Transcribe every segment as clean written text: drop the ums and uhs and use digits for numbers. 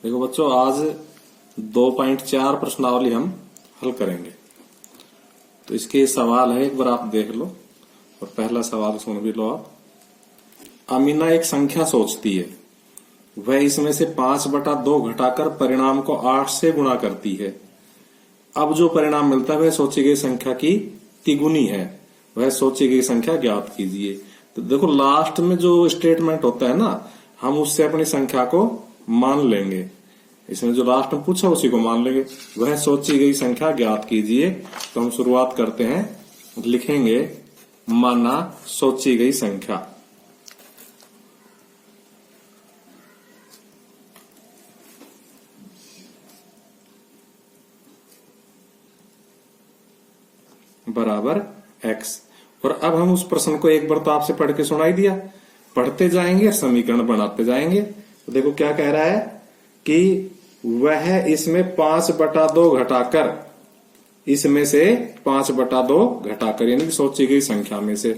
देखो बच्चों, आज 2.4 प्रश्नावली हम हल करेंगे। तो इसके सवाल है, एक बार आप देख लो और पहला सवाल सुन भी लो आप। अमीना एक संख्या सोचती है, वह इसमें से 5/2 घटाकर परिणाम को 8 से गुणा करती है। अब जो परिणाम मिलता है वह सोची गई संख्या की तिगुनी है, वह सोची गई संख्या ज्ञात कीजिए। तो देखो लास्ट में जो स्टेटमेंट होता है ना, हम उससे अपनी संख्या को मान लेंगे। इसमें जो लास्ट में पूछा उसी को मान लेंगे। वह सोची गई संख्या ज्ञात कीजिए। तो हम शुरुआत करते हैं, लिखेंगे माना सोची गई संख्या। बराबर x। और अब हम उस प्रश्न को एक बार तो आपसे पढ़ के सुनाई दिया, पढ़ते जाएंगे और समीकरण बनाते जाएंगे। तो देखो क्या कह रहा है कि वह इसमें 5/2 घटाकर, इसमें से 5/2 घटाकर, यानी कि सोची गई संख्या में से,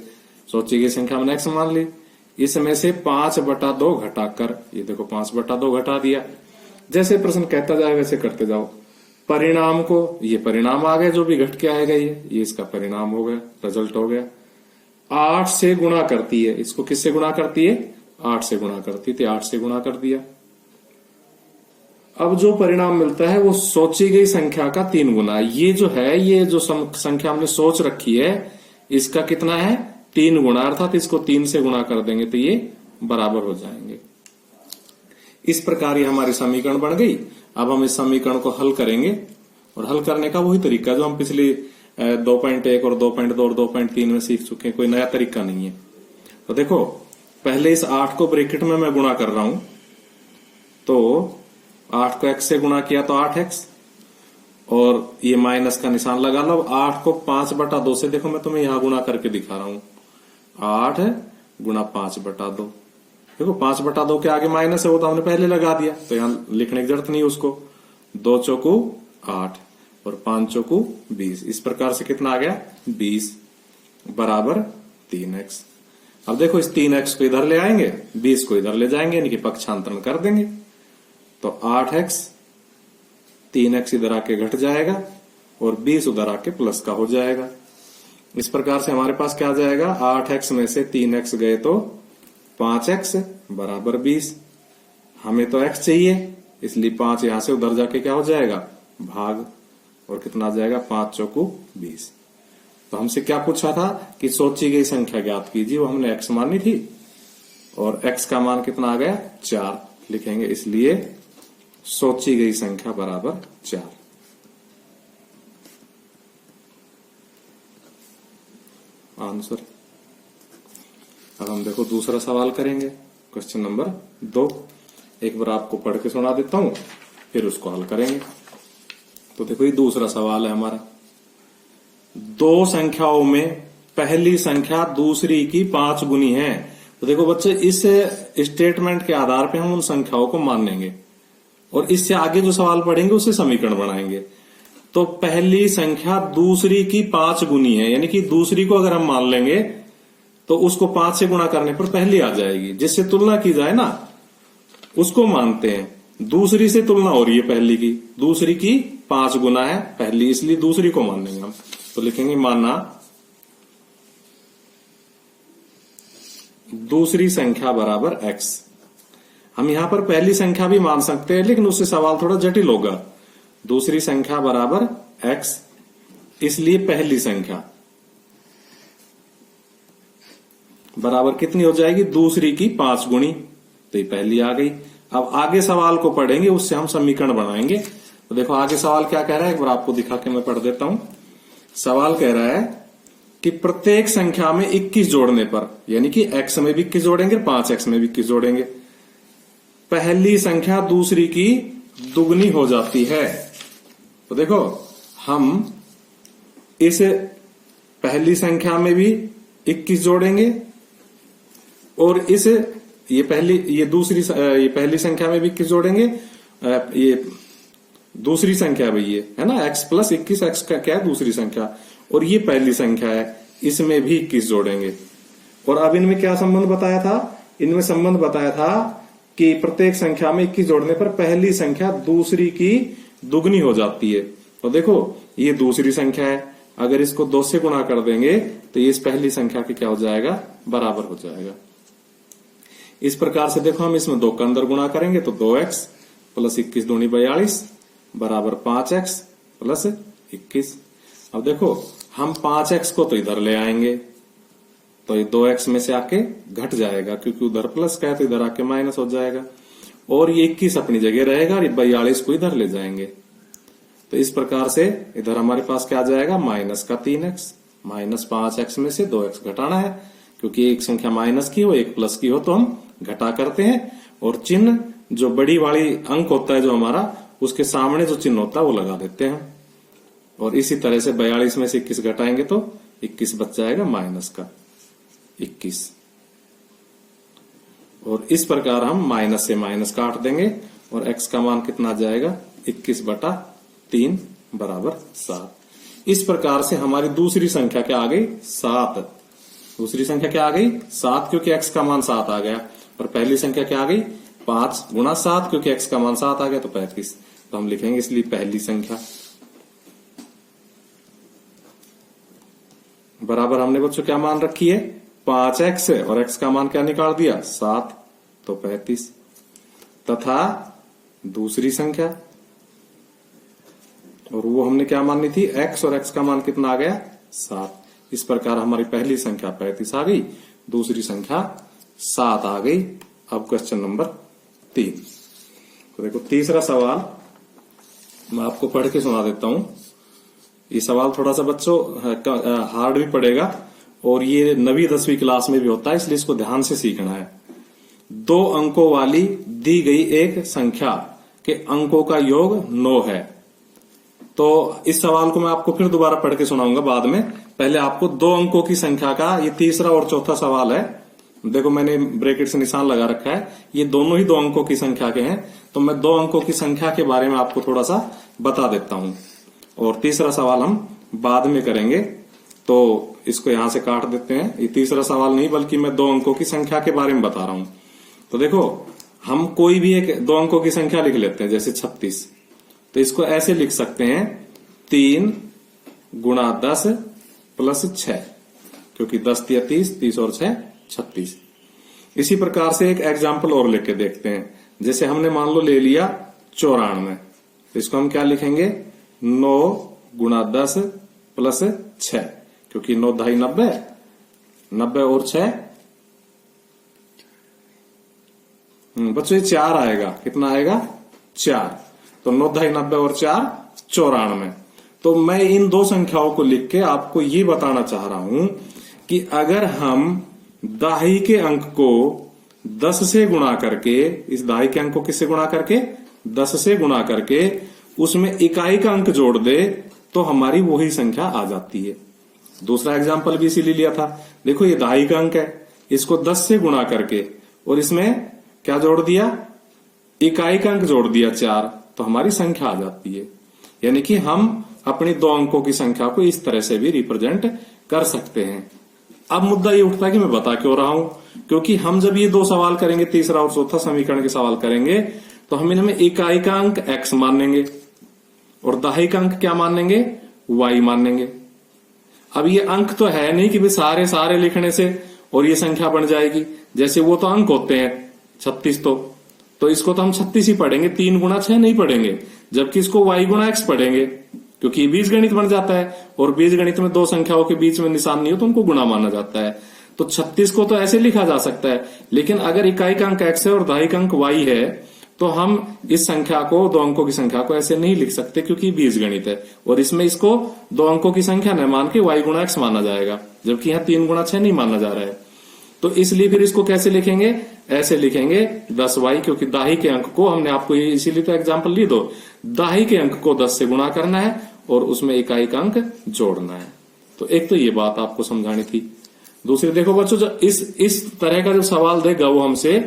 सोची गई संख्या में x मान ली, इसमें से 5/2 घटाकर, ये देखो 5/2 घटा दिया। जैसे प्रश्न कहता जाए वैसे करते जाओ। परिणाम को, ये परिणाम आ गया, जो भी घट के आएगा ये इसका परिणाम हो गया, रिजल्ट हो गया। 8 से गुणा करती है, इसको किससे गुणा करती है? 8 से गुणा करती थी, 8 से गुणा कर दिया। अब जो परिणाम मिलता है वो सोची गई संख्या का 3 गुना। ये जो है, ये जो संख्या हमने सोच रखी है, इसका कितना है? 3 गुना, अर्थात इसको 3 से गुणा कर देंगे तो ये बराबर हो जाएंगे। इस प्रकार ये हमारी समीकरण बन गई। अब हम इस समीकरण को हल करेंगे, और हल करने का वही तरीका जो हम पिछले 2.1 और 2.2 और 2.3 में सीख चुके हैं, कोई नया तरीका नहीं है। तो देखो पहले इस 8 को ब्रैकेट में मैं गुणा कर रहा हूं, तो 8 को x से गुणा किया तो 8x, और ये माइनस का निशान लगा लो। 8 को 5/2 से, देखो मैं तुम्हें यहां गुणा करके दिखा रहा हूं, 8 गुणा 5/2। देखो 5/2 के आगे माइनस है, वो तो हमने पहले लगा दिया, तो यहां लिखने की जरूरत नहीं है उसको। 2 चौकू 8 और 5 चौकू 20, इस प्रकार से कितना आ गया? 20 बराबर 3x। अब देखो इस 3x को इधर ले आएंगे, 20 को इधर ले जाएंगे, यानी कि पक्षांतरण कर देंगे। तो 8x, 3x इधर आके घट जाएगा और 20 उधर आके प्लस का हो जाएगा। इस प्रकार से हमारे पास क्या आ जाएगा? 8x में से 3x गए तो 5x बराबर 20। हमें तो x चाहिए, इसलिए 5 यहां से उधर जाके क्या हो जाएगा? भाग, और कितना आ जाएगा? 5 चौकू 20। तो हमसे क्या पूछा था कि सोची गई संख्या ज्ञात कीजिए, वो हमने x मानी थी, और x का मान कितना आ गया? 4 लिखेंगे, इसलिए सोची गई संख्या बराबर 4। आंसर। अब हम देखो दूसरा सवाल करेंगे, क्वेश्चन नंबर 2। एक बार आपको पढ़ के सुना देता हूं, फिर उसको हल करेंगे। तो देखो ये दूसरा सवाल है हमारा। 2 संख्याओं में पहली संख्या दूसरी की 5 गुनी है। तो देखो बच्चे, इस स्टेटमेंट के आधार पे हम उन संख्याओं को मान लेंगे, और इससे आगे जो सवाल पढ़ेंगे उससे समीकरण बनाएंगे। तो पहली संख्या दूसरी की 5 गुनी है, यानी कि दूसरी को अगर हम मान लेंगे तो उसको 5 से गुणा करने पर पहली आ जाएगी। जिससे तुलना की जाए ना, उसको मानते हैं। दूसरी से तुलना हो रही है पहली की, दूसरी की 5 गुना है पहली, इसलिए दूसरी को मान लेंगे हम। तो लिखेंगे माना दूसरी संख्या बराबर x। हम यहां पर पहली संख्या भी मान सकते हैं, लेकिन उससे सवाल थोड़ा जटिल होगा। दूसरी संख्या बराबर x, इसलिए पहली संख्या बराबर कितनी हो जाएगी? दूसरी की 5 गुनी। तो ये पहली आ गई। अब आगे सवाल को पढ़ेंगे, उससे हम समीकरण बनाएंगे। तो देखो आगे सवाल क्या कह रहा है, एक बार आपको दिखा के मैं पढ़ देता हूं। सवाल कह रहा है कि प्रत्येक संख्या में 21 जोड़ने पर, यानी कि x में भी 21 जोड़ेंगे, 5x में भी 21 जोड़ेंगे, पहली संख्या दूसरी की दुगनी हो जाती है। तो देखो हम इस पहली संख्या में भी 21 जोड़ेंगे, और इस ये पहली संख्या में भी 21 जोड़ेंगे। ये दूसरी संख्या भाई ये है ना, x + 21, x का क्या है? दूसरी संख्या, और ये पहली संख्या है, इसमें भी 21 जोड़ेंगे। और अब इनमें क्या संबंध बताया था? इनमें संबंध बताया था कि प्रत्येक संख्या में 21 जोड़ने पर पहली संख्या दूसरी की दुगनी हो जाती है। तो देखो ये दूसरी संख्या है, अगर इसको 2 से गुणा कर देंगे तो ये इस पहली संख्या के क्या हो जाएगा, बराबर हो जाएगा। इस प्रकार से देखो हम इसमें 2 का अंदर गुणा करेंगे तो 2x प्लस 21 दूनी 42 बराबर 5x प्लस 21। अब देखो हम 5x को तो इधर ले आएंगे तो ये 2x में से आके घट जाएगा, क्योंकि उधर प्लस का है तो इधर आके माइनस हो जाएगा, और ये 21 अपनी जगह रहेगा और 42 को इधर ले जाएंगे। तो इस प्रकार से इधर हमारे पास क्या आ जाएगा, माइनस का 3x, माइनस 5x में से 2x घटाना है, क्योंकि एक संख्या माइनस की हो एक प्लस की हो तो हम घटा करते हैं, और चिन्ह जो बड़ी वाली अंक होता है जो हमारा, उसके सामने जो चिन्ह होता है वो लगा देते हैं। और इसी तरह से 42 में से 21 घटाएंगे तो 21 बच जाएगा माइनस का 21, और इस प्रकार हम माइनस से माइनस काट देंगे और x का मान कितना आ जाएगा, 21/3 बराबर 7। इस प्रकार से हमारी दूसरी संख्या क्या आ गई, 7। दूसरी संख्या क्या आ गई, 7, क्योंकि x का मान 7 आ गया। और पहली संख्या क्या आ गई, 5 गुणा 7, क्योंकि x का मान 7 आ गया तो 35। तो हम लिखेंगे इसलिए पहली संख्या बराबर, हमने बच्चों क्या मान रखी है, 5x है, और x का मान क्या निकाल दिया, 7, तो 35। तथा दूसरी संख्या, और वो हमने क्या माननी थी, x, और x का मान कितना आ गया, 7। इस प्रकार हमारी पहली संख्या 35 आ गई, दूसरी संख्या 7 आ गई। अब क्वेश्चन नंबर 3। तो देखो तीसरा सवाल मैं आपको पढ़ के सुना देता हूं। ये सवाल थोड़ा सा बच्चों हार्ड भी पड़ेगा, और ये 9वीं 10वीं क्लास में भी होता है, इसलिए इसको ध्यान से सीखना है। 2 अंकों वाली दी गई एक संख्या के अंकों का योग 9 है। तो इस सवाल को मैं आपको फिर दोबारा पढ़ के सुनाऊंगा बाद में। पहले आपको 2 अंकों की संख्या का, ये तीसरा और चौथा सवाल है, देखो मैंने ब्रैकेट से निशान लगा रखा है, ये दोनों ही 2 अंकों की संख्या के हैं। तो मैं 2 अंकों की संख्या के बारे में आपको थोड़ा सा बता देता हूं, और तीसरा सवाल हम बाद में करेंगे। तो इसको यहां से काट देते हैं, ये तीसरा सवाल नहीं बल्कि मैं 2 अंकों की संख्या के बारे में बता रहा हूं। तो देखो हम कोई भी एक 2 अंकों की संख्या लिख लेते हैं, जैसे 36। तो इसको ऐसे लिख सकते हैं 3 गुणा 10 प्लस 6, क्योंकि 10 या 30, 30 और 6 36। इसी प्रकार से एक एग्जाम्पल और लेके देखते हैं, जैसे हमने मान लो ले लिया 94, तो इसको हम क्या लिखेंगे, 9 गुणा 10 प्लस 6, क्योंकि 9 ढाई 90, 90 और 6 बच्चों ये 4 आएगा, कितना आएगा, 4। तो 9 ढाई 90 और 4 94। तो मैं इन 2 संख्याओं को लिख के आपको ये बताना चाह रहा हूं कि अगर हम दाही के अंक को 10 से गुणा करके, इस दाही के अंक को किससे गुणा करके, 10 से गुणा करके उसमें इकाई का अंक जोड़ दे तो हमारी वही संख्या आ जाती है। दूसरा एग्जाम्पल भी इसीलिए लिया था, देखो ये दाही का अंक है, इसको 10 से गुणा करके और इसमें क्या जोड़ दिया, इकाई का अंक जोड़ दिया 4, तो हमारी संख्या आ जाती है। यानी कि हम अपनी 2 अंकों की संख्या को इस तरह से भी रिप्रेजेंट कर सकते हैं। अब मुद्दा ये उठता है कि मैं बता क्यों रहा हूं, क्योंकि हम जब ये 2 सवाल करेंगे, तीसरा और चौथा समीकरण के सवाल करेंगे, तो हम इनमें इकाई का अंक x मानेंगे और दाही का अंक क्या मानेंगे, y मानेंगे। अब ये अंक तो है नहीं कि भाई सारे सारे लिखने से और ये संख्या बन जाएगी, जैसे वो तो अंक होते हैं 36, तो इसको तो हम 36 ही पढ़ेंगे, 3 गुणा 6 नहीं पढ़ेंगे, जबकि इसको y गुणा x पढ़ेंगे, क्योंकि बीज गणित बन जाता है, और बीज गणित में 2 संख्याओं के बीच में निशान नहीं हो तो उनको गुणा माना जाता है। तो 36 को तो ऐसे लिखा जा सकता है, लेकिन अगर इकाई का अंक x है और दाही का अंक y है, तो हम इस संख्या को, 2 अंकों की संख्या को ऐसे नहीं लिख सकते, क्योंकि बीज गणित है, और इसमें इसको 2 अंकों की संख्या न मान के y गुणा x माना जाएगा, जबकि यहाँ 3 गुणा 6 नहीं माना जा रहा है। तो इसलिए फिर इसको कैसे लिखेंगे, ऐसे लिखेंगे 10y, क्योंकि दाही के अंक को हमने आपको इसीलिए तो एग्जाम्पल ली, दो दाही के अंक को 10 से गुणा करना है और उसमें इकाई का अंक जोड़ना है। तो एक तो ये बात आपको समझानी थी। दूसरी देखो बच्चों, जो इस तरह का जो सवाल देगा वो हमसे,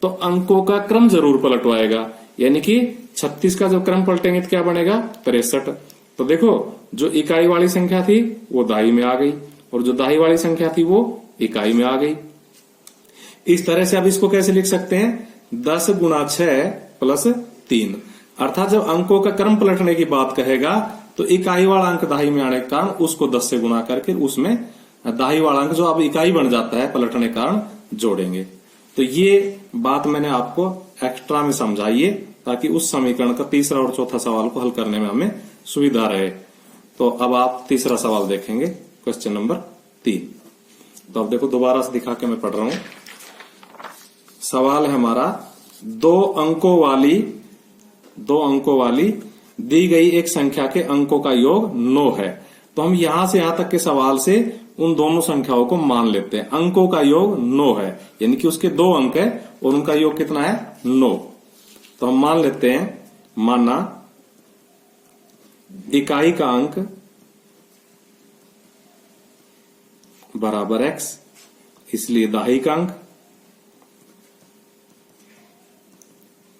तो अंकों का क्रम जरूर पलटवाएगा, यानी कि 36 का जो क्रम पलटेंगे तो क्या बनेगा, 63। तो देखो जो इकाई वाली संख्या थी वो दाही में आ गई, और जो दाही वाली संख्या थी वो इकाई में आ गई। इस तरह से अब इसको कैसे लिख सकते हैं, 10 गुणा 6 प्लस 3। अर्थात जब अंकों का क्रम पलटने की बात कहेगा तो इकाई वाला अंक दाई में आने के कारण उसको 10 से गुणा करके उसमें दाई वाला अंक जो अब इकाई बन जाता है पलटने के कारण जोड़ेंगे। तो ये बात मैंने आपको एक्स्ट्रा में समझाई है ताकि उस समीकरण का तीसरा और चौथा सवाल को हल करने में हमें सुविधा रहे। तो अब आप तीसरा सवाल देखेंगे, क्वेश्चन नंबर 3। तो अब देखो दोबारा से दिखा के मैं पढ़ रहा हूं। सवाल है हमारा, दो अंकों वाली दी गई एक संख्या के अंकों का योग 9 है। तो हम यहां से यहां तक के सवाल से उन दोनों संख्याओं को मान लेते हैं। अंकों का योग 9 है, यानी कि उसके 2 अंक है और उनका योग कितना है 9। तो हम मान लेते हैं, माना इकाई का अंक बराबर x, इसलिए दाही का अंक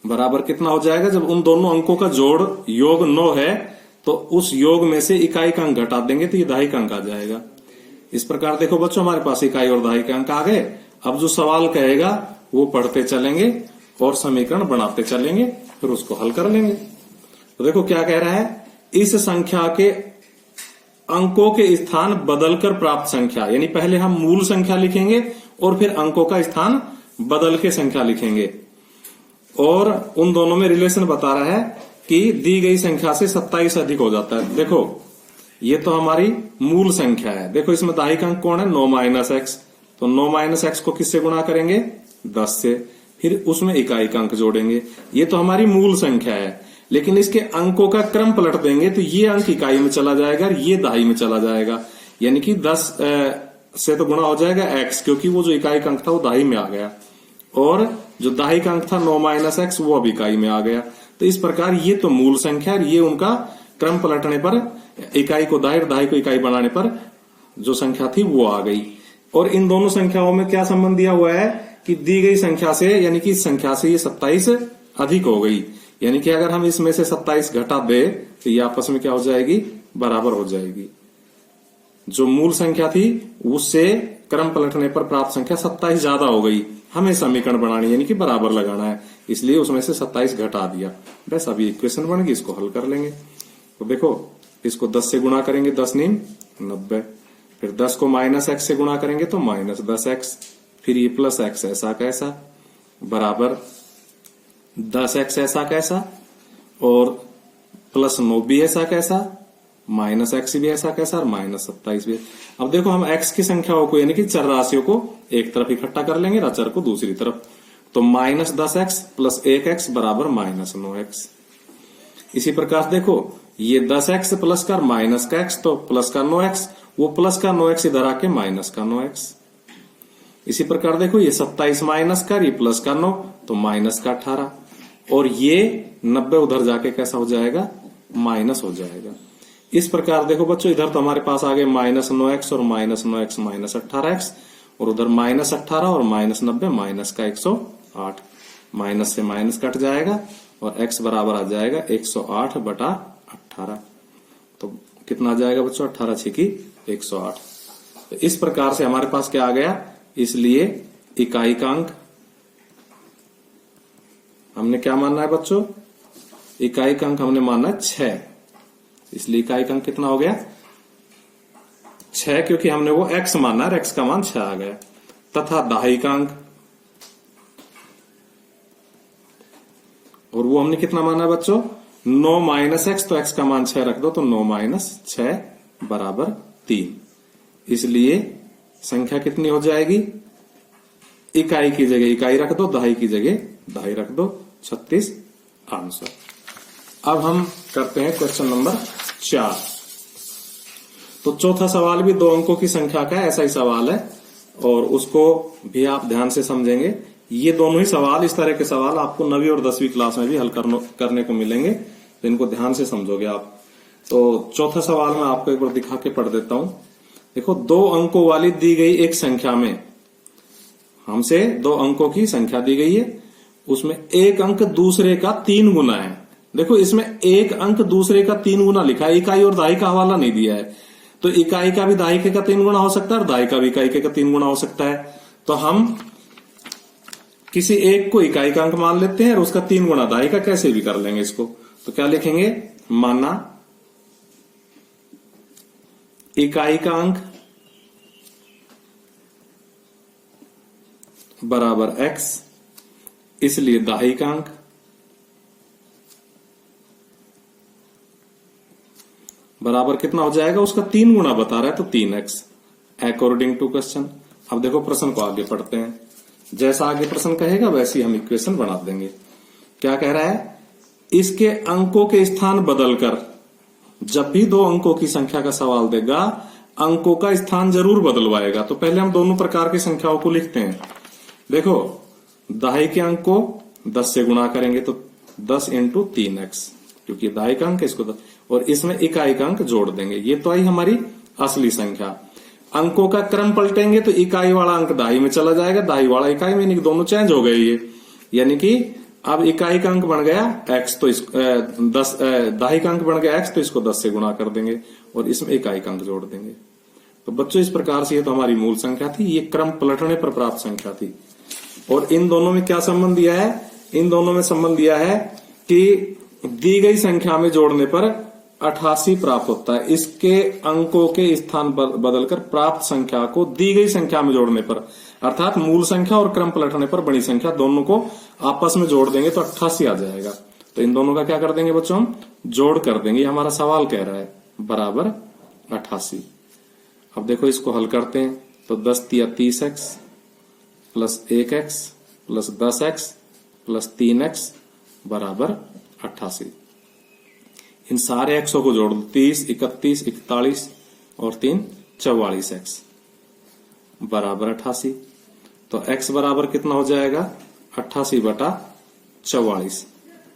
बराबर कितना हो जाएगा, जब उन दोनों अंकों का जोड़ योग 9 है तो उस योग में से इकाई का अंक घटा देंगे तो ये दाही का अंक आ जाएगा। इस प्रकार देखो बच्चों, हमारे पास इकाई और दाही के अंक आ गए। अब जो सवाल कहेगा वो पढ़ते चलेंगे और समीकरण बनाते चलेंगे, फिर उसको हल कर लेंगे। तो देखो क्या कह रहा है, इस संख्या के अंकों के स्थान बदलकर प्राप्त संख्या, यानी पहले हम मूल संख्या लिखेंगे और फिर अंकों का स्थान बदल के संख्या लिखेंगे। और उन दोनों में रिलेशन बता रहा है कि दी गई संख्या से 27 अधिक हो जाता है। देखो ये तो हमारी मूल संख्या है। देखो इसमें दाही का अंक कौन है, 9 माइनस एक्स। तो 9 माइनस एक्स को किससे गुणा करेंगे, 10 से, फिर उसमें इकाई का अंक जोड़ेंगे। ये तो हमारी मूल संख्या है, लेकिन इसके अंकों का क्रम पलट देंगे तो ये अंक इकाई में चला जाएगा और ये दाही में चला जाएगा। यानी कि 10 से तो गुणा हो जाएगा x, क्योंकि वो जो इकाई का अंक था वो दाही में आ गया, और जो दाही का अंक था 9 माइनस एक्स वो अब इकाई में आ गया। तो इस प्रकार ये तो मूल संख्या है, ये उनका क्रम पलटने पर इकाई को दाही और दाही को इकाई बनाने पर जो संख्या थी वो आ गई। और इन दोनों संख्याओं में क्या संबंध दिया हुआ है कि दी गई संख्या से, यानी कि इस संख्या से ये 27 अधिक हो गई। यानी कि अगर हम इसमें से 27 घटा दे तो ये आपस में क्या हो जाएगी, बराबर हो जाएगी। जो मूल संख्या थी उससे क्रम पलटने पर प्राप्त संख्या 27 ज्यादा हो गई। हमें समीकरण बनानी यानी कि बराबर लगाना है, इसलिए उसमें से 27 घटा दिया। बस अभी इक्वेशन बन गई, इसको हल कर लेंगे। तो देखो इसको 10 से गुणा करेंगे, 10 नीम 90, फिर 10 को माइनस एक्स से गुणा करेंगे तो माइनस 10x, फिर ये प्लस एक्स ऐसा कैसा बराबर 10x ऐसा कैसा, और प्लस 9 भी ऐसा कैसा, माइनस एक्स भी ऐसा कैसा, और माइनस 27 भी। अब देखो हम x की संख्याओं को यानी कि चर राशियों को एक तरफ इकट्ठा कर लेंगे, अचर को दूसरी तरफ। तो माइनस 10x प्लस 1x बराबर माइनस 9x। इसी प्रकार देखो ये 10x प्लस का माइनस का x, तो प्लस का 9x, वो प्लस का 9x इधर आके माइनस का 9x। इसी प्रकार देखो ये 27 माइनस का, ये प्लस का 9 तो माइनस का 18, और ये 90 उधर जाके कैसा हो जाएगा, माइनस हो जाएगा। इस प्रकार देखो बच्चों इधर तो हमारे पास आ गए माइनस 9x और माइनस 9x माइनस 18x, और उधर माइनस 18 और माइनस 90 माइनस का 108। माइनस से माइनस कट जाएगा और x बराबर आ जाएगा 108 बटा 18। तो कितना आ जाएगा बच्चों, 18 छिकी 108। तो इस प्रकार से हमारे पास क्या आ गया, इसलिए इकाई का अंक हमने क्या मानना है बच्चों, इकाई का अंक हमने मानना है 6, इसलिए इकाई का अंक कितना हो गया 6, क्योंकि हमने वो x माना है, x का मान 6 आ गया। तथा दाही का अंक, और वो हमने कितना माना है बच्चों 9 माइनस एक्स, तो x का मान 6 रख दो तो 9 माइनस 6 बराबर 3। इसलिए संख्या कितनी हो जाएगी, इकाई की जगह इकाई रख दो, दाही की जगह दाही रख दो, 36 आंसर। अब हम करते हैं क्वेश्चन नंबर 4। तो चौथा सवाल भी 2 अंकों की संख्या का ऐसा ही सवाल है, और उसको भी आप ध्यान से समझेंगे। ये दोनों ही सवाल, इस तरह के सवाल आपको 9वीं और 10वीं क्लास में भी हल करने को मिलेंगे, तो इनको ध्यान से समझोगे आप। तो चौथा सवाल मैं आपको एक बार दिखा के पढ़ देता हूं। देखो 2 अंकों वाली दी गई एक संख्या में, हमसे 2 अंकों की संख्या दी गई है, उसमें एक अंक दूसरे का 3 गुना है। देखो इसमें एक अंक दूसरे का 3 गुना लिखा है, इकाई और दाही का हवाला नहीं दिया है। तो इकाई का भी दाही का 3 गुना हो सकता है और दाही का भी इकाई का 3 गुना हो सकता है। तो हम किसी एक को इकाई अंक मान लेते हैं और उसका 3 गुना दहाई का कैसे भी कर लेंगे इसको। तो क्या लिखेंगे, माना इकाई का अंक बराबर x, इसलिए दहाई का अंक बराबर कितना हो जाएगा, उसका 3 गुना बता रहा है तो 3x अकॉर्डिंग टू क्वेश्चन। अब देखो प्रश्न को आगे पढ़ते हैं, जैसा आगे प्रश्न कहेगा वैसे ही हम इक्वेशन बना देंगे। क्या कह रहा है, इसके अंकों के स्थान बदलकर, जब भी 2 अंकों की संख्या का सवाल देगा अंकों का स्थान जरूर बदलवाएगा। तो पहले हम दोनों प्रकार की संख्याओं को लिखते हैं। देखो दहाई के अंक को 10 से गुणा करेंगे तो 10 इंटू 3x, क्योंकि दहाई का अंक है इसको 10, और इसमें इकाई का अंक जोड़ देंगे। ये तो आई हमारी असली संख्या। अंकों का क्रम पलटेंगे तो इकाई वाला अंक दहाई में चला जाएगा, दहाई वाला इकाई में, यानी कि दोनों चेंज हो गए ये। यानी कि अब इकाई का अंक बन गया x, तो इसको 10, दहाई का अंक बन गया x, तो इसको 10 से गुणा कर देंगे और इसमें इकाई का अंक जोड़ देंगे। तो बच्चों इस प्रकार से ये तो हमारी मूल संख्या थी, ये क्रम पलटने पर प्राप्त संख्या थी। और इन दोनों में क्या संबंध दिया है, इन दोनों में संबंध दिया है कि दी गई संख्या में जोड़ने पर 88 प्राप्त होता है। इसके अंकों के स्थान बदलकर प्राप्त संख्या को दी गई संख्या में जोड़ने पर, अर्थात मूल संख्या और क्रम पलटने पर बड़ी संख्या, दोनों को आपस में जोड़ देंगे तो 88 आ जाएगा। तो इन दोनों का क्या कर देंगे बच्चों, हम जोड़ कर देंगे। हमारा सवाल कह रहा है बराबर 88। अब देखो इसको हल करते हैं तो 10 तिया 30x plus 1x plus 10x plus 3x बराबर 88। इन सारे एक्सों को जोड़ दो, 30, 31, 41 और 3 44x बराबर 88। तो x बराबर कितना हो जाएगा, 88 बटा 44,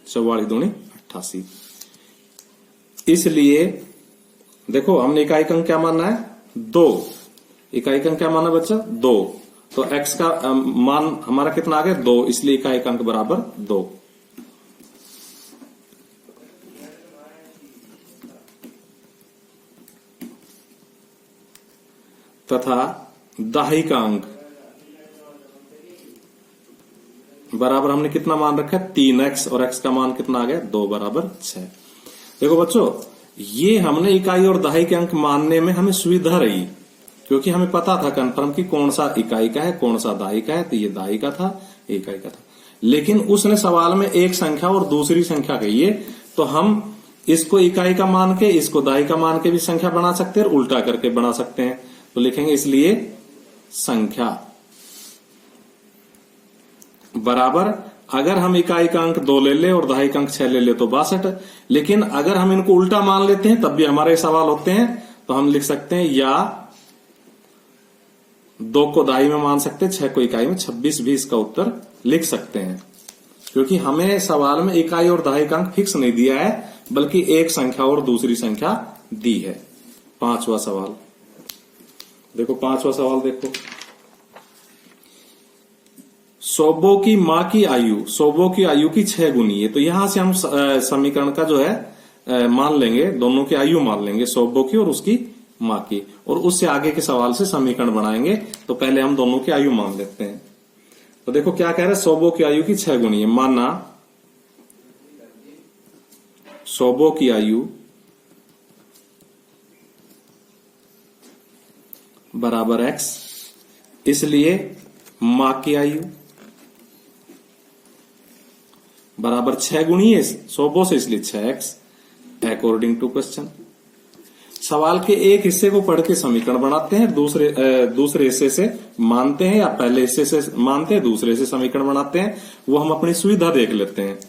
44 दूनी 88। इसलिए देखो हमने इकाई का अंक क्या मानना है, 2। इकाई का अंक क्या माना बच्चा, 2। तो x का मान हमारा कितना आ गया, 2, इसलिए इकाई का अंक बराबर 2। तथा दहाई का अंक बराबर हमने कितना मान रखा है, 3x, और x का मान कितना आ गया, 2 बराबर 6। देखो बच्चों ये हमने इकाई और दहाई के अंक मानने में हमें सुविधा रही, क्योंकि हमें पता था कंफर्म कि कौन सा इकाई का है कौन सा दहाई का है। तो ये दहाई का था, इकाई का था। लेकिन उसने सवाल में एक संख्या और दूसरी संख्या कही है, तो हम इसको इकाई का मान के इसको दहाई का मान के भी संख्या बना सकते हैं और उल्टा करके बना सकते हैं। तो लिखेंगे इसलिए संख्या बराबर, अगर हम इकाई का अंक 2 ले ले और दहाई का अंक 6 ले ले तो 62। लेकिन अगर हम इनको उल्टा मान लेते हैं तब भी हमारे सवाल होते हैं। तो हम लिख सकते हैं या 2 को दहाई में मान सकते हैं, 6 को इकाई में, 26 भी इसका उत्तर लिख सकते हैं। क्योंकि हमें सवाल में इकाई और दहाई का अंक फिक्स नहीं दिया है, बल्कि एक संख्या और दूसरी संख्या दी है। 5वां सवाल देखो, 5वां सवाल देखो, सोबो की मां की आयु, सोबो की आयु की 6 गुनी है। तो यहां से हम समीकरण का जो है मान लेंगे, दोनों की आयु मान लेंगे, सोबो की और उसकी मां की, और उससे आगे के सवाल से समीकरण बनाएंगे। तो पहले हम दोनों की आयु मान लेते हैं। तो देखो क्या कह रहे हैं, सोबो की आयु की 6 गुनी है। माना सोबो की आयु बराबर x, इसलिए मां की आयु बराबर 6 गुणी है सोबो से, इसलिए 6x अकॉर्डिंग टू क्वेश्चन। सवाल के एक हिस्से को पढ़ के समीकरण बनाते हैं, दूसरे हिस्से से मानते हैं, या पहले हिस्से से मानते हैं दूसरे से समीकरण बनाते हैं। वो हम अपनी सुविधा देख लेते हैं।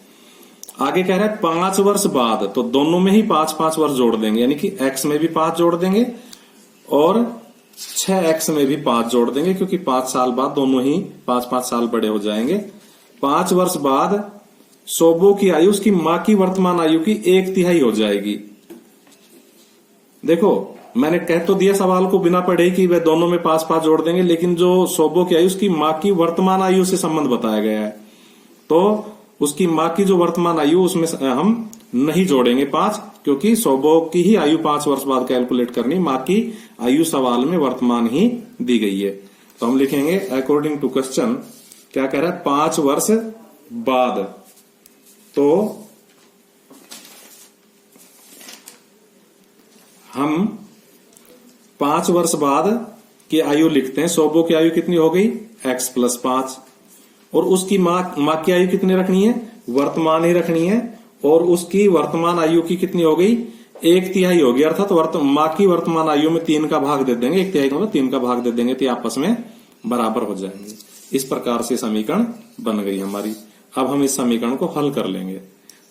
आगे कह रहा है 5 वर्ष बाद, तो दोनों में ही 5-5 वर्ष जोड़ देंगे, यानी कि x में भी 5 जोड़ देंगे और 6x में भी 5 जोड़ देंगे, क्योंकि 5 साल बाद दोनों ही 5-5 साल बड़े हो जाएंगे। 5 वर्ष बाद सोबो की आयु उसकी मां की वर्तमान आयु की 1/3 हो जाएगी। देखो मैंने कह तो दिया सवाल को बिना पढ़े कि वे दोनों में 5-5 जोड़ देंगे, लेकिन जो सोबो की आयु उसकी मां की वर्तमान आयु से संबंध बताया गया है, तो उसकी मां की जो वर्तमान आयु उसमें हम नहीं जोड़ेंगे 5, क्योंकि सोबो की ही आयु 5 वर्ष बाद कैलकुलेट करनी, मां की आयु सवाल में वर्तमान ही दी गई है। तो हम लिखेंगे अकॉर्डिंग टू क्वेश्चन क्या कह रहा है, 5 वर्ष बाद। तो हम 5 वर्ष बाद की आयु लिखते हैं। सोबो की आयु कितनी हो गई, x + 5, और उसकी मां की आयु कितनी रखनी है, वर्तमान ही रखनी है, और उसकी वर्तमान आयु की कितनी हो गई, 1/3 होगी। अर्थात मां की वर्तमान आयु में 3 का भाग दे देंगे, 1/3 का मतलब 3 का भाग दे देंगे, तो आपस में बराबर हो जाएंगे। इस प्रकार से समीकरण बन गई हमारी। अब हम इस समीकरण को हल कर लेंगे।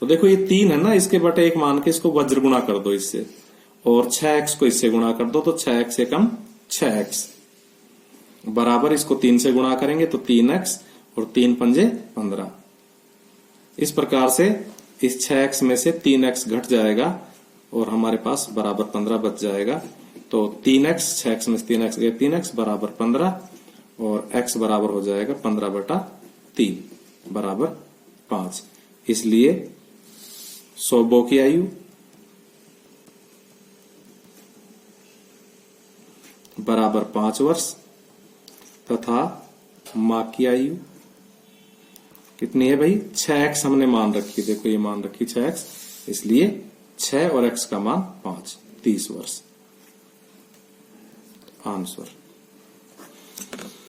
तो देखो ये 3 है ना, इसके बटे 1 मान के इसको वज्र गुणा कर दो इससे, और 6x को इससे गुणा कर दो, तो 6x से कम 6x बराबर, इसको 3 से गुणा करेंगे तो 3x, और 3 पंजे 15। इस प्रकार से इस 6x में से 3x घट जाएगा और हमारे पास बराबर 15 बच जाएगा। तो 3x, 6x में से 3x गए, 3x बराबर 15, और x बराबर हो जाएगा 15/3 बराबर 5। इसलिए सोबो की आयु बराबर 5 वर्ष तथा मां की आयु कितनी है भाई, 6x हमने मान रखी, देखो ये मान रखी 6x, इसलिए 6 और x का मान 5, 30 वर्ष आंसर।